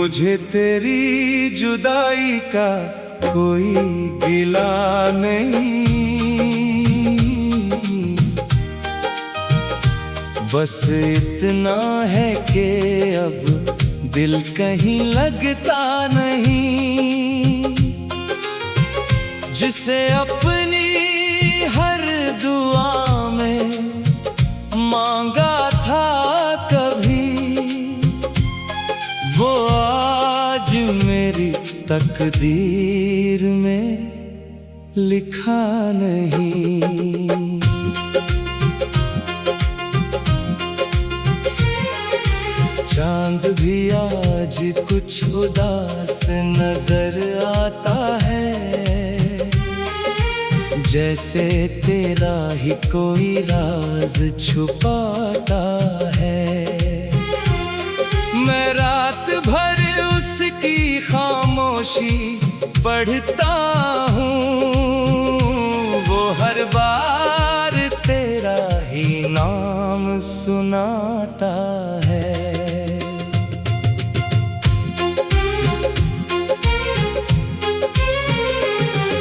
मुझे तेरी जुदाई का कोई गिला नहीं, बस इतना है कि अब दिल कहीं लगता नहीं। जिसे अपनी हर दुआ में मांगा था कभी, वो आज मेरी तकदीर में लिखा नहीं। चांद भी आज कुछ उदास नजर आता है, जैसे तेरा ही कोई राज छुपाता है। मैं रात भर उसकी खामोशी पढ़ता हूँ, वो हर बार तेरा ही नाम सुनाता है।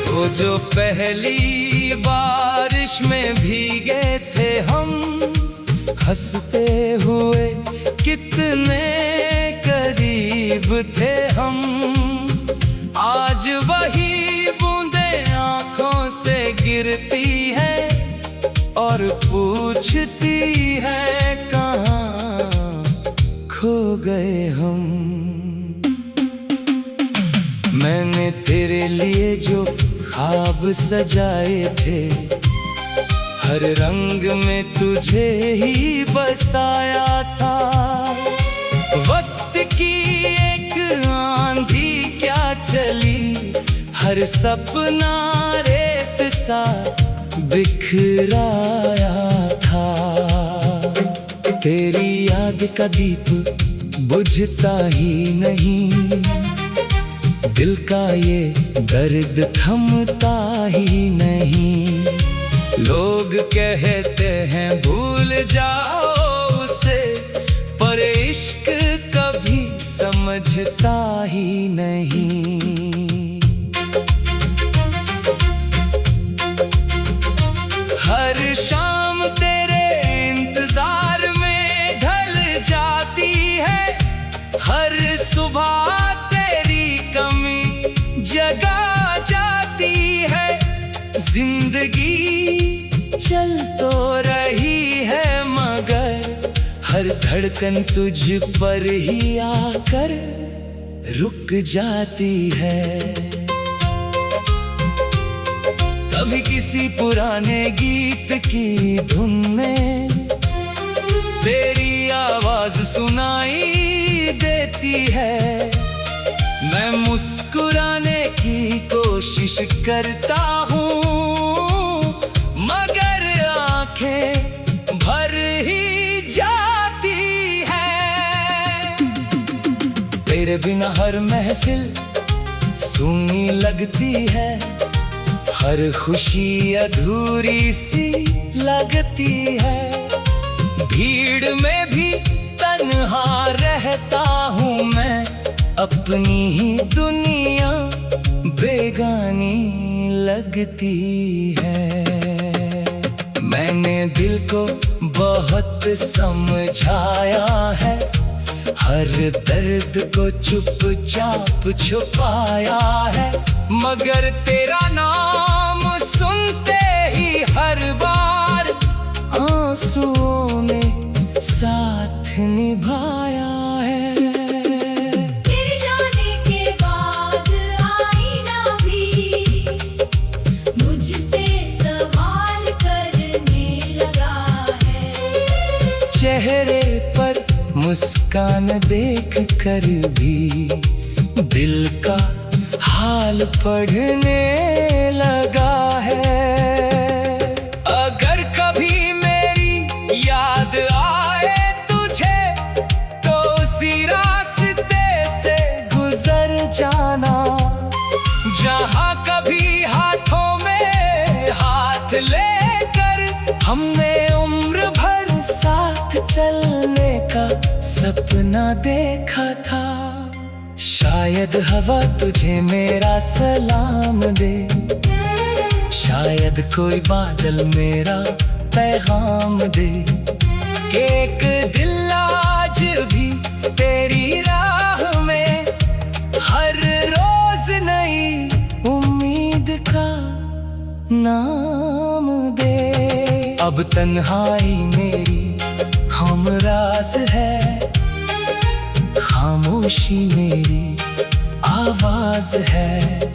वो जो पहली बारिश में भीगे थे हम, हंसते हुए कितने करीब थे हम। आज वही बूंदें आँखों से गिरती है और पूछती है कहाँ खो गए हम। मैंने तेरे लिए जो ख्वाब सजाए थे, हर रंग में तुझे ही बसाया था। वक्त की एक आंधी क्या चली, हर सपना रेत सा बिखराया था। तेरी याद का दीप बुझता ही नहीं, दिल का ये दर्द थमता ही नहीं। लोग कहते हैं भूल जाओ उसे, पर इश्क कभी समझता ही नहीं। हर शाम तेरे इंतजार में ढल जाती है, हर सुबह जगा जाती है। जिंदगी चल तो रही है, मगर हर धड़कन तुझ पर ही आकर रुक जाती है। कभी किसी पुराने गीत की धुन में तेरी आवाज सुनाई देती है। मैं मुस्कुराने की कोशिश करता हूँ, मगर आंखें भर ही जाती है। तेरे बिना हर महफिल सूनी लगती है, हर खुशी अधूरी सी लगती है। भीड़ में भी तन्हा रहता हूँ मैं, अपनी ही दुनिया बेगानी लगती है। मैंने दिल को बहुत समझाया है, हर दर्द को चुपचाप छुपाया है। मगर तेरा नाम सुनते ही हर बार आंसुओं ने साथ निभाया है। चेहरे पर मुस्कान देख कर भी दिल का हाल पढ़ने लगा है। अगर कभी मेरी याद आए तुझे, तो उसी रास्ते से गुजर जाना, जहाँ कभी हाथों में हाथ लेकर हमने उम्र भर साथ चलने का सपना देखा था। शायद हवा तुझे मेरा सलाम दे, शायद कोई बादल मेरा पैगाम दे, कि एक दिल आज भी तेरी राह में हर रोज नई उम्मीद का नाम दे। अब तन्हाई मेरी हमराज है, खामोशी मेरी आवाज है,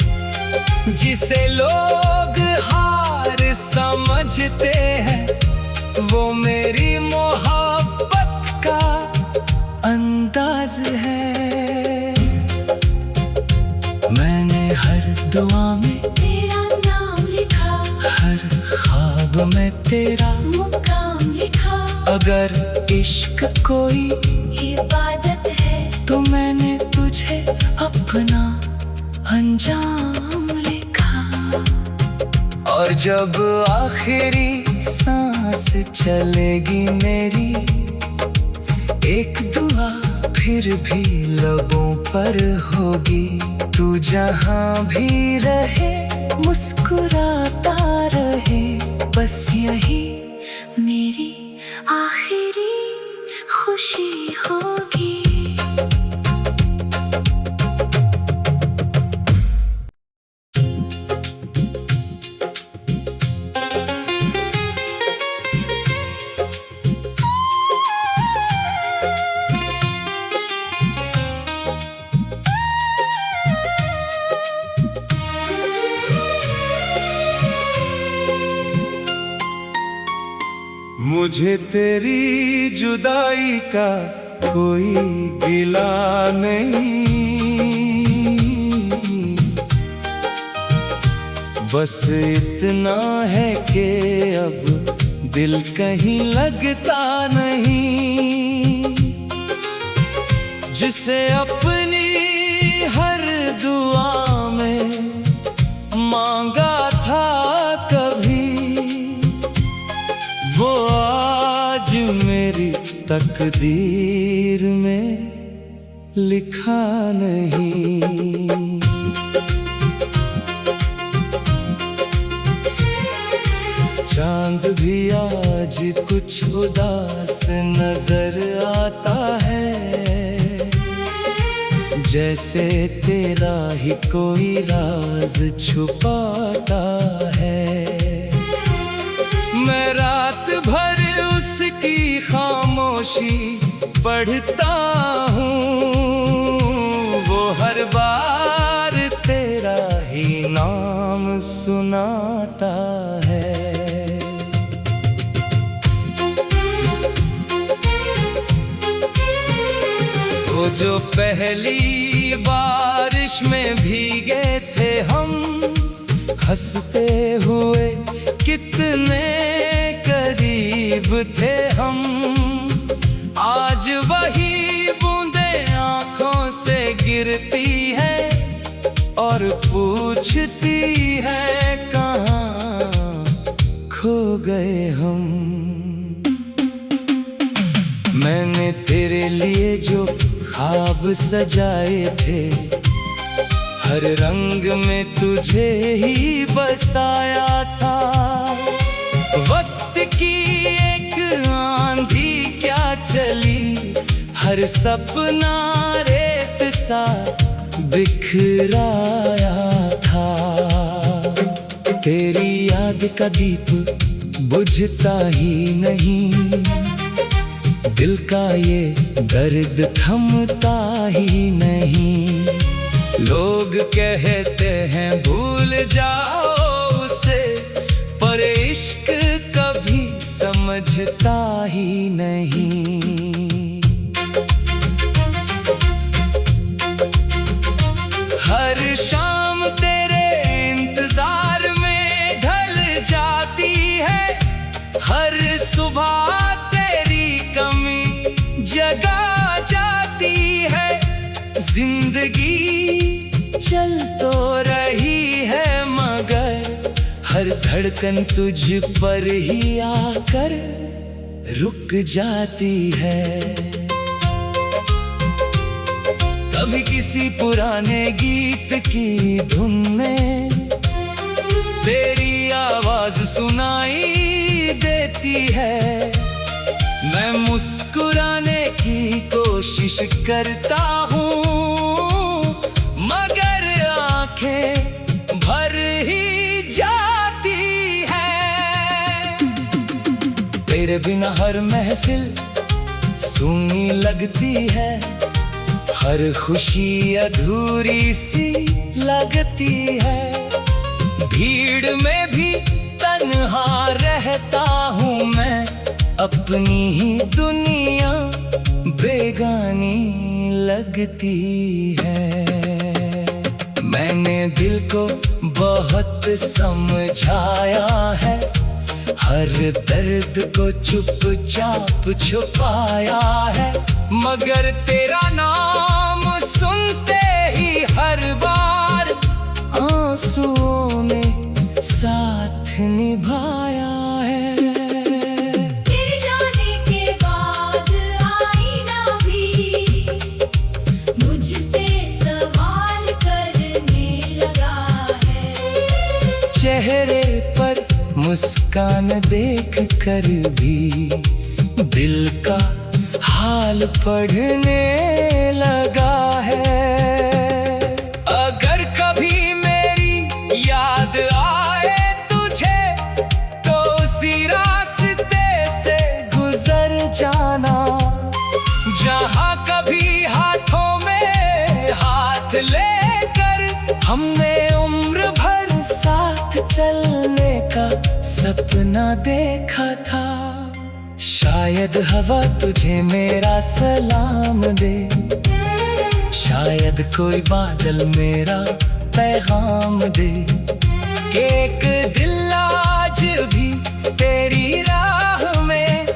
जिसे लोग हार समझते हैं वो मेरी मोहब्बत का अंदाज है। मैंने हर दुआ में तेरा नाम लिखा, हर ख्वाब में तेरा मुकाम लिखा। अगर इश्क कोई इबादत है तो मैंने तुझे अपना अंजाम लिखा। और जब आखिरी सांस चलेगी मेरी, एक दुआ फिर भी लबों पर होगी। तू जहाँ भी रहे मुस्कुराता रहे, बस यही मेरी आखिरी खुशी होगी। मुझे तेरी जुदाई का कोई गिला नहीं, बस इतना है कि अब दिल कहीं लगता नहीं। जिसे अपनी हर दुआ में मांगा था कभी, वो आज मेरी तकदीर में लिखा नहीं। चांद भी आज कुछ उदास नजर आता है, जैसे तेरा ही कोई राज छुपाता है। मैं रात भर उसकी खामोशी पढ़ता हूँ, वो हर बार तेरा ही नाम सुनाता है। वो जो पहली बारिश में भीगे थे हम, हंसते हुए कितने करीब थे हम। आज वही बूंदें आंखों से गिरती है और पूछती है कहाँ खो गए हम। मैंने तेरे लिए जो ख्वाब सजाए थे, हर रंग में तुझे ही बसाया था। वक्त की एक आंधी क्या चली, हर सपना रेत सा बिखराया था। तेरी याद का दीप बुझता ही नहीं, दिल का ये दर्द थमता ही नहीं। लोग कहते हैं भूल जाओ उसे, पर इश्क कभी समझता ही नहीं। हर शाम तेरे इंतजार में ढल जाती है, हर सुबह तेरी कमी जगा जाती है। जिंदगी चल तो रही है मगर हर धड़कन तुझ पर ही आकर रुक जाती है। कभी किसी पुराने गीत की धुन में तेरी आवाज सुनाई देती है। मैं मुस्कुराने की कोशिश करता हूँ, मगर आंखें भर ही जाती है। तेरे बिना हर महफिल सूनी लगती है, हर खुशी अधूरी सी लगती है। भीड़ में भी तन्हा रहता हूँ मैं, अपनी ही दुनिया बेगानी लगती है। मैंने दिल को बहुत समझाया है, हर दर्द को चुपचाप छुपाया है, मगर तेरा नाम सुनते ही हर बार आंसुओं ने साथ निभाया है। तेरे जाने के बाद आईना भी मुझसे सवाल करने लगा है। चेहरे पर मुस्कान देख कर भी दिल का हाल पढ़ने लगा है। अगर कभी मेरी याद आए तुझे तो उसी रास्ते से गुजर जाना, जहाँ कभी हाथों में हाथ लेकर हमने उम्र भर साथ चलने का सपना देखा था। शायद हवा तुझे मेरा सलाम दे, शायद कोई बादल मेरा पैगाम दे, कि एक दिल आज भी तेरी राह में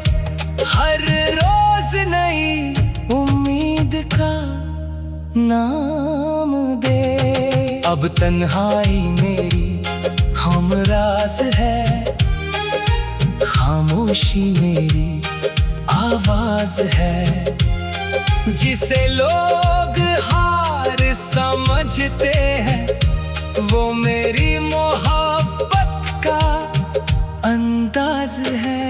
हर रोज नई उम्मीद का नाम दे। अब तन्हाई मेरी हमराज है, खामोशी मेरी आवाज है, जिसे लोग हार समझते हैं वो मेरी मोहब्बत का अंदाज है।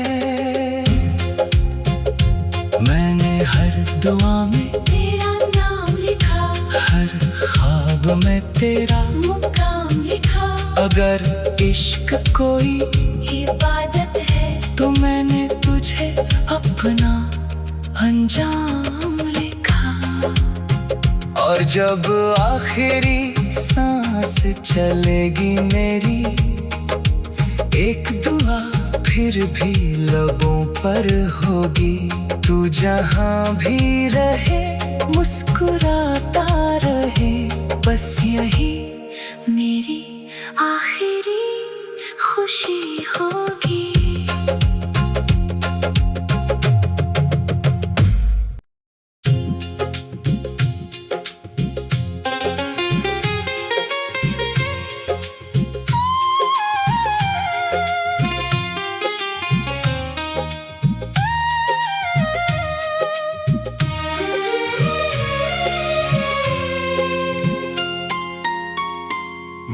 मैंने हर दुआ में तेरा नाम लिखा, हर ख्वाब में तेरा मुकाम लिखा। अगर इश्क कोई इबादत है तो मैंने तुझे अपना अंजाम लिखा। और जब आखिरी सांस चलेगी मेरी, एक दुआ फिर भी लबों पर होगी। तू जहाँ भी रहे मुस्कुराता रहे, बस यही मेरी आखिरी खुशी होगी।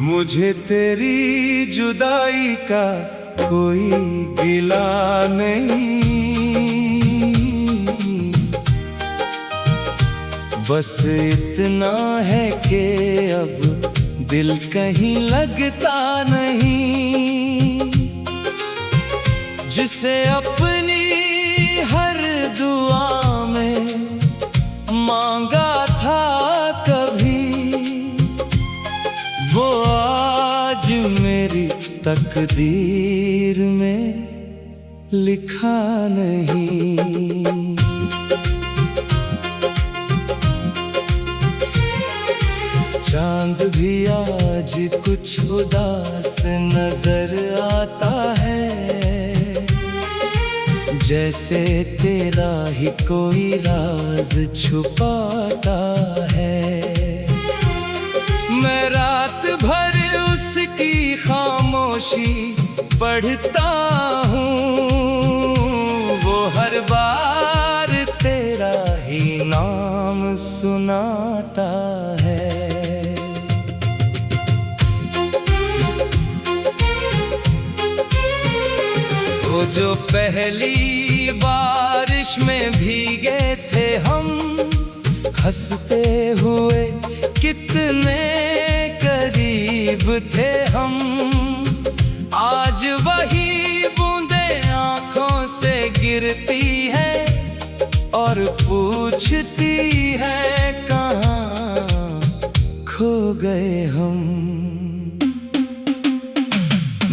मुझे तेरी जुदाई का कोई गिला नहीं, बस इतना है कि अब दिल कहीं लगता नहीं। जिसे अपनी हर दुआ में मांगा था कभी, वो आज मेरी तकदीर में लिखा नहीं। चांद भी आज कुछ उदास नजर आता है, जैसे तेरा ही कोई राज छुपाता है। मैं रात भर उसकी खामोशी पढ़ता हूँ, वो हर बार तेरा ही नाम सुनाता पहली बारिश में भीगे थे हम, हंसते हुए कितने करीब थे हम। आज वही बूंदें आंखों से गिरती है और पूछती है कहाँ खो गए हम।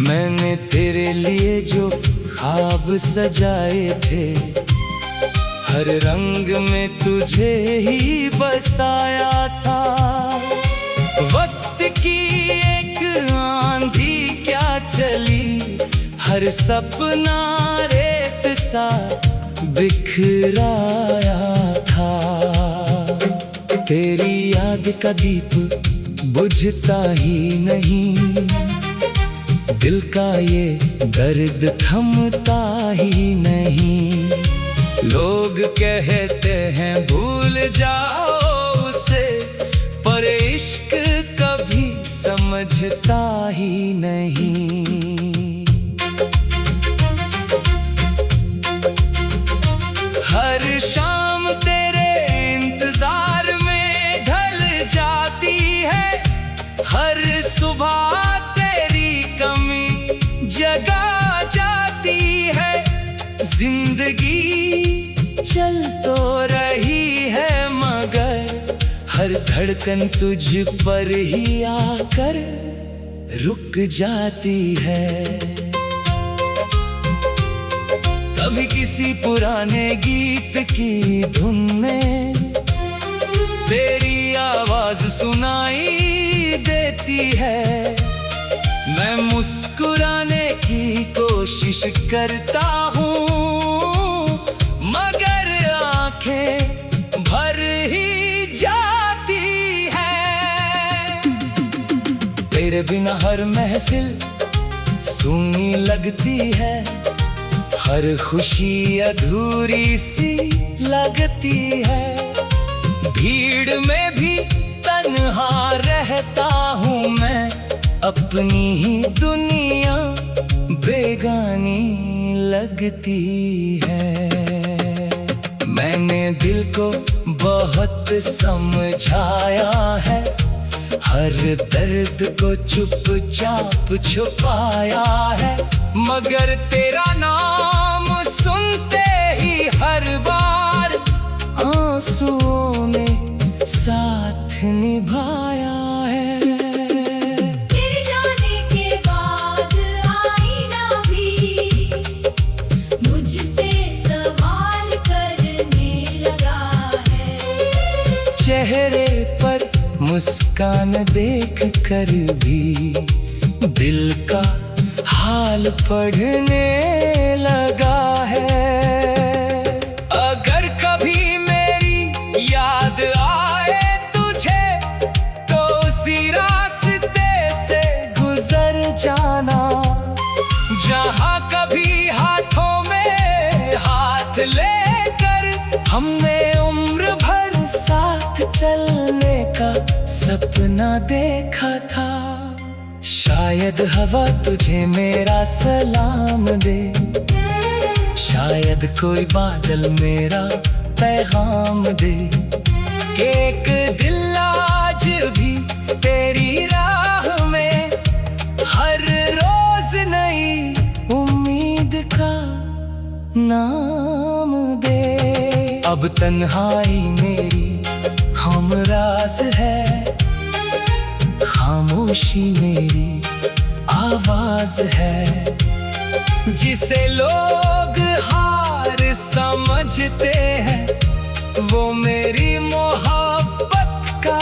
मैंने तेरे लिए जो ख्वाब सजाए थे, हर रंग में तुझे ही बसाया था। वक्त की एक आंधी क्या चली, हर सपना रेत सा बिखराया था। तेरी याद का दीप बुझता ही नहीं, दिल का ये दर्द थमता ही नहीं। लोग कहते हैं भूल जाओ उसे, पर इश्क कभी समझता ही नहीं। हर शाम तेरे इंतजार में ढल जाती है, हर सुबह तेरी कमी जगा जाती है। जिंदगी चल तो रही है मगर हर धड़कन तुझ पर ही आकर रुक जाती है। कभी किसी पुराने गीत की धुन में तेरी आवाज सुनाई देती है। मैं मुस्कुराने की कोशिश करता हूँ, मगर आंखें भर ही जाती है। तेरे बिना हर महफिल सूनी लगती है, हर खुशी अधूरी सी लगती है। भीड़ में भी तन्हा रहता हूँ मैं, अपनी ही दुनिया बेगानी लगती है। मैंने दिल को बहुत समझाया है, हर दर्द को चुपचाप छुपाया है। मगर तेरा नाम सुनते ही हर बार आंसुओं ने साथ निभाया है। तेरे जाने के बाद आईना भी मुझसे सवाल करने लगा है। चेहरे पर मुस्कान देख कर भी दिल का हाल पढ़ने लगा है। अगर कभी मेरी याद आए तुझे, तो उसी रास्ते से गुजर जाना, जहाँ कभी हाथों में हाथ लेकर हमने उम्र भर साथ चलने का सपना देखा था। शायद हवा तुझे मेरा सलाम दे, शायद कोई बादल मेरा पैगाम दे, कि एक दिल आज भी तेरी राह में हर रोज नई उम्मीद का नाम दे। अब तन्हाई मेरी हमराज है, खामोशी मेरी आवाज है। जिसे लोग हार समझते हैं, वो मेरी मोहब्बत का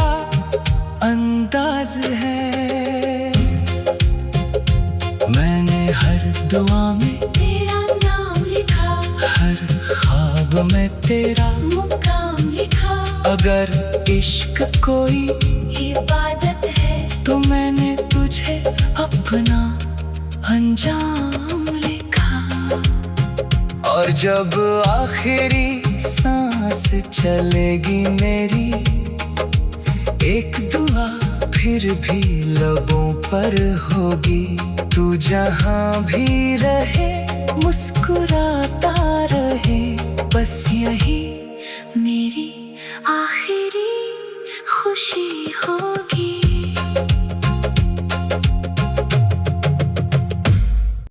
अंदाज है। मैंने हर दुआ में तेरा नाम लिखा, हर ख्वाब में तेरा मुकाम लिखा। अगर इश्क कोई इबादत है, तो मैंने तुझे अपना अंजाम लिखा। और जब आखिरी सांस चलेगी मेरी, एक दुआ फिर भी लबों पर होगी। तू जहाँ भी रहे मुस्कुराता रहे, बस यही मेरी आखिरी खुशी होगी।